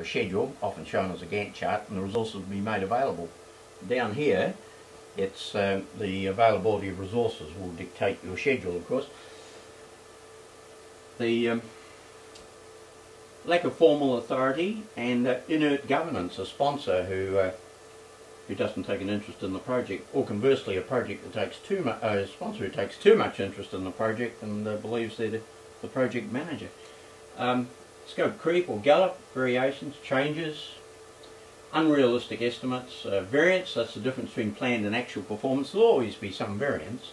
schedule, often shown as a Gantt chart, and the resources will be made available. Down here, it's the availability of resources will dictate your schedule, of course. The lack of formal authority and inert governance, a sponsor who doesn't take an interest in the project, or conversely a project that takes too much, a sponsor who takes too much interest in the project and believes they're the project manager. Scope creep or gallop, variations, changes, unrealistic estimates, variance, that's the difference between planned and actual performance. There'll always be some variance,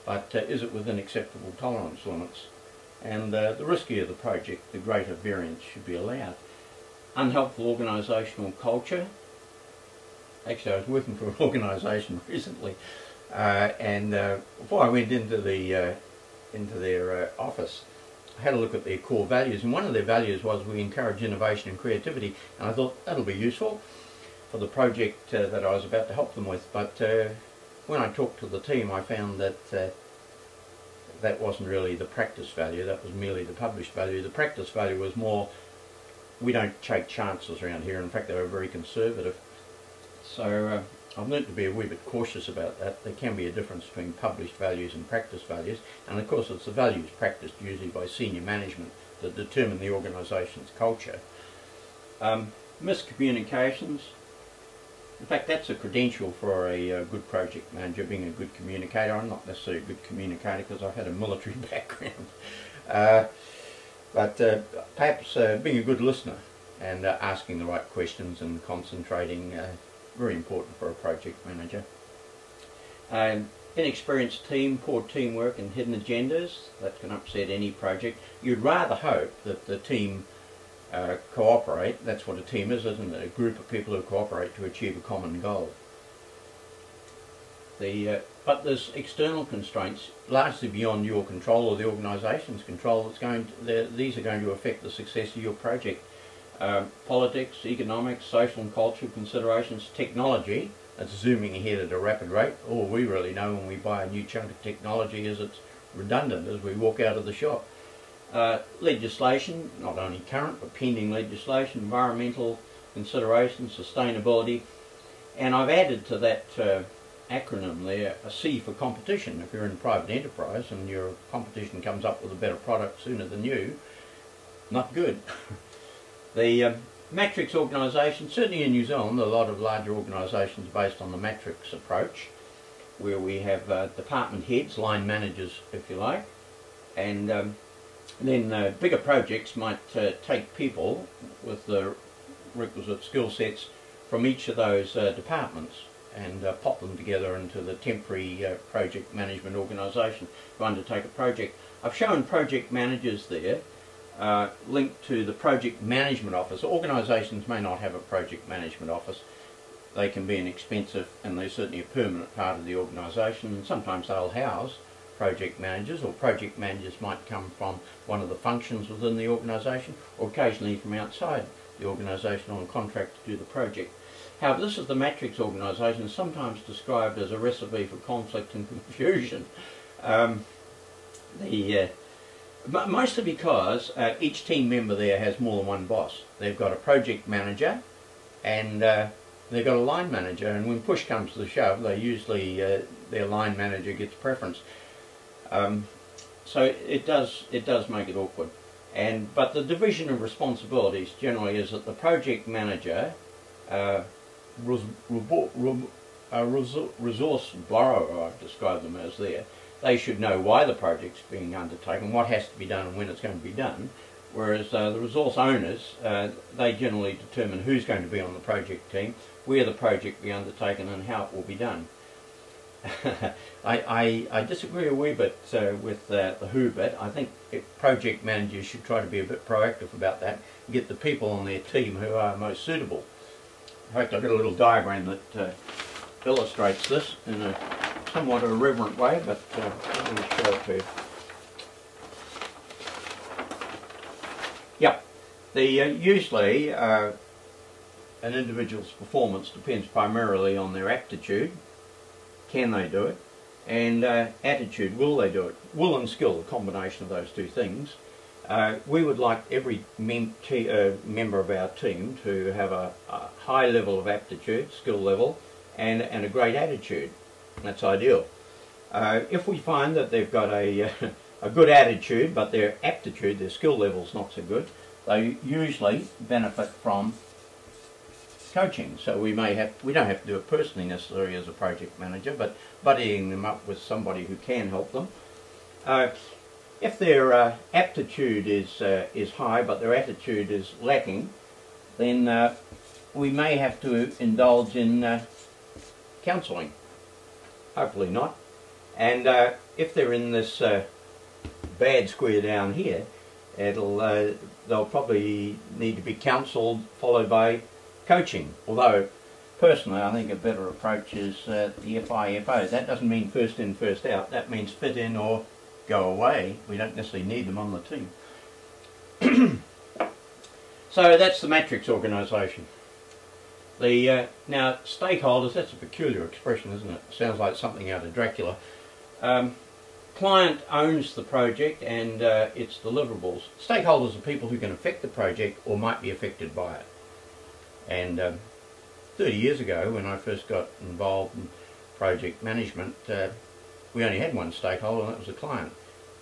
but is it within acceptable tolerance limits? And the riskier the project, the greater variance should be allowed. Unhelpful organisational culture. Actually, I was working for an organisation recently, and before I went into their office, I had a look at their core values, and one of their values was we encourage innovation and creativity, and I thought that'll be useful for the project that I was about to help them with. But when I talked to the team, I found that that wasn't really the practice value, that was merely the published value. The practice value was more, we don't take chances around here. In fact, they were very conservative. So I've learned to be a wee bit cautious about that. There can be a difference between published values and practice values, and of course it's the values practiced usually by senior management that determine the organisation's culture. Miscommunications. In fact, that's a credential for a good project manager, being a good communicator. I'm not necessarily a good communicator because I've had a military background, but perhaps being a good listener and asking the right questions and concentrating, very important for a project manager. Inexperienced team, poor teamwork and hidden agendas, that can upset any project. You'd rather hope that the team cooperate. That's what a team is, isn't it? A group of people who cooperate to achieve a common goal. But there's external constraints largely beyond your control or the organisation's control. These are going to affect the success of your project. Politics, economics, social and cultural considerations, technology, that's zooming ahead at a rapid rate. All we really know when we buy a new chunk of technology is it's redundant as we walk out of the shop. Legislation, not only current but pending legislation, environmental considerations, sustainability, and I've added to that acronym there a C for competition. If you're in private enterprise and your competition comes up with a better product sooner than you, not good. The matrix organisation, certainly in New Zealand, a lot of larger organisations based on the matrix approach, where we have department heads, line managers if you like, and then bigger projects might take people with the requisite skill sets from each of those departments and pop them together into the temporary project management organisation to undertake a project. I've shown project managers there linked to the project management office. Organisations may not have a project management office. They can be inexpensive and they're certainly a permanent part of the organisation, and sometimes they'll house project managers, or project managers might come from one of the functions within the organisation, or occasionally from outside the organisation on contract to do the project. However, this is the matrix organisation, sometimes described as a recipe for conflict and confusion. Mostly because each team member there has more than one boss. They've got a project manager and they've got a line manager, and when push comes to the shove, they usually their line manager gets preference. So it does make it awkward. But the division of responsibilities generally is that the project manager, resource borrower, I've described them as there, they should know why the project's being undertaken, what has to be done and when it's going to be done, whereas the resource owners, they generally determine who's going to be on the project team, where the project will be undertaken and how it will be done. I disagree a wee bit with the who bit. I think project managers should try to be a bit proactive about that and get the people on their team who are most suitable. In fact, I've got a little diagram that illustrates this in a somewhat irreverent way, but let me show it to you. Yep. Usually an individual's performance depends primarily on their aptitude, can they do it, and attitude, will they do it. Will and skill, a combination of those two things. We would like every member of our team to have a high level of aptitude, skill level, and a great attitude. That's ideal. If we find that they've got a good attitude, but their aptitude, their skill level's not so good, they usually benefit from coaching. So we don't have to do it personally necessarily as a project manager, but buddying them up with somebody who can help them. If their aptitude is high but their attitude is lacking, then we may have to indulge in counselling. Hopefully not. And if they're in this bad square down here, they'll probably need to be counselled, followed by coaching. Although personally I think a better approach is the FIFO. That doesn't mean first in, first out. That means fit in or go away. We don't necessarily need them on the team. So that's the matrix organisation. Now stakeholders, that's a peculiar expression, isn't it? Sounds like something out of Dracula. Client owns the project and its deliverables. Stakeholders are people who can affect the project or might be affected by it. And 30 years ago, when I first got involved in project management, we only had one stakeholder, and that was the client.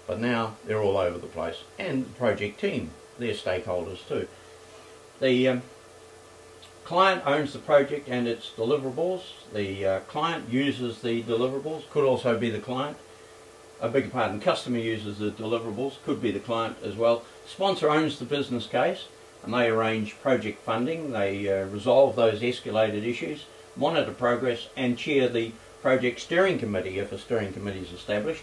But now they're all over the place. And the project team, they're stakeholders too. The client owns the project and its deliverables. The client uses the deliverables, could also be the client. I beg your pardon, customer uses the deliverables, could be the client as well. Sponsor owns the business case, and they arrange project funding. They resolve those escalated issues, monitor progress, and chair the project steering committee if a steering committee is established.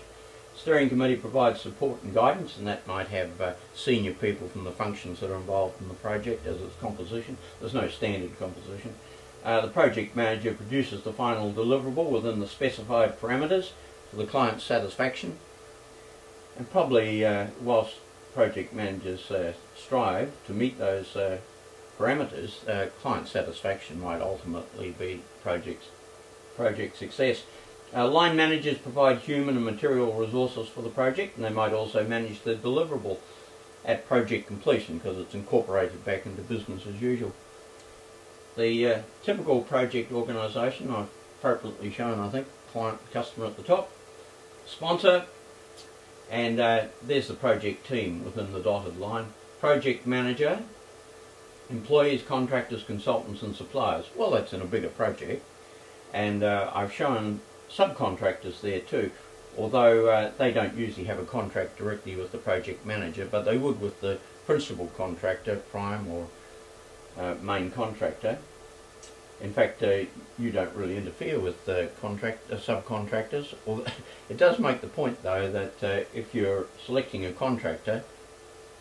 Steering committee provides support and guidance, and that might have senior people from the functions that are involved in the project as its composition. There's no standard composition. The project manager produces the final deliverable within the specified parameters for the client's satisfaction. And probably whilst project managers strive to meet those parameters, client satisfaction might ultimately be project success. Line managers provide human and material resources for the project, and they might also manage the deliverable at project completion because it's incorporated back into business as usual. The typical project organisation I've appropriately shown, I think, client, customer at the top, sponsor, and there's the project team within the dotted line. Project manager, employees, contractors, consultants and suppliers. Well, that's in a bigger project, and I've shown subcontractors there too, although they don't usually have a contract directly with the project manager, but they would with the principal contractor, prime or main contractor. In fact, you don't really interfere with subcontractors. It does make the point though that if you're selecting a contractor,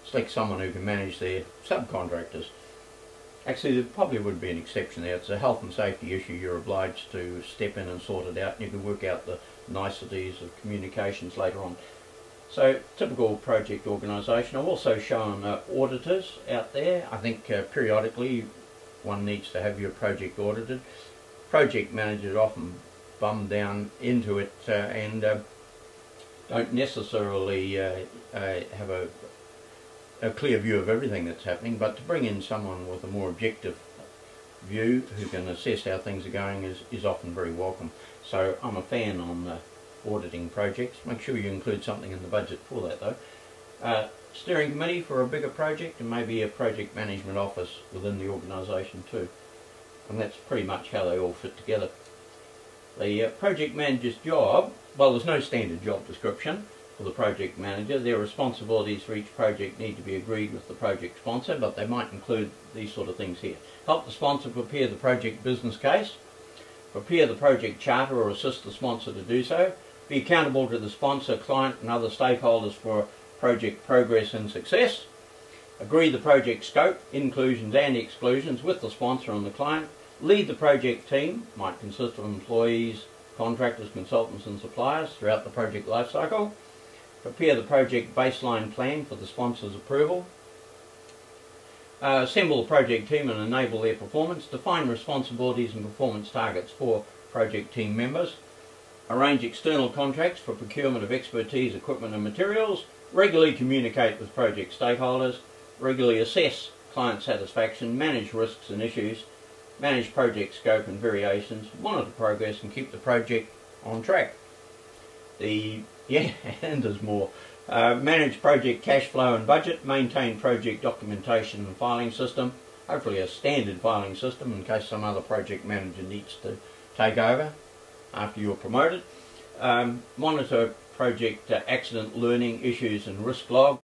select someone who can manage their subcontractors. Actually, there probably would be an exception there. It's a health and safety issue. You're obliged to step in and sort it out, and you can work out the niceties of communications later on. So, typical project organisation. I've also shown auditors out there. I think periodically one needs to have your project audited. Project managers often bum down into it and don't necessarily have a clear view of everything that's happening, but to bring in someone with a more objective view who can assess how things are going is often very welcome. So I'm a fan on auditing projects. Make sure you include something in the budget for that though. Steering committee for a bigger project, and maybe a project management office within the organisation too. And that's pretty much how they all fit together. The project manager's job, well, there's no standard job description for the project manager. Their responsibilities for each project need to be agreed with the project sponsor, but they might include these sort of things here. Help the sponsor prepare the project business case, prepare the project charter or assist the sponsor to do so, be accountable to the sponsor, client and other stakeholders for project progress and success, agree the project scope, inclusions and exclusions with the sponsor and the client, lead the project team, might consist of employees, contractors, consultants and suppliers throughout the project lifecycle, prepare the project baseline plan for the sponsor's approval, assemble the project team and enable their performance, define responsibilities and performance targets for project team members, arrange external contracts for procurement of expertise, equipment and materials, Regularly communicate with project stakeholders, regularly assess client satisfaction, manage risks and issues, manage project scope and variations, monitor progress and keep the project on track. And there's more. Manage project cash flow and budget, maintain project documentation and filing system, hopefully a standard filing system in case some other project manager needs to take over after you're promoted. Monitor project accident learning issues and risk log,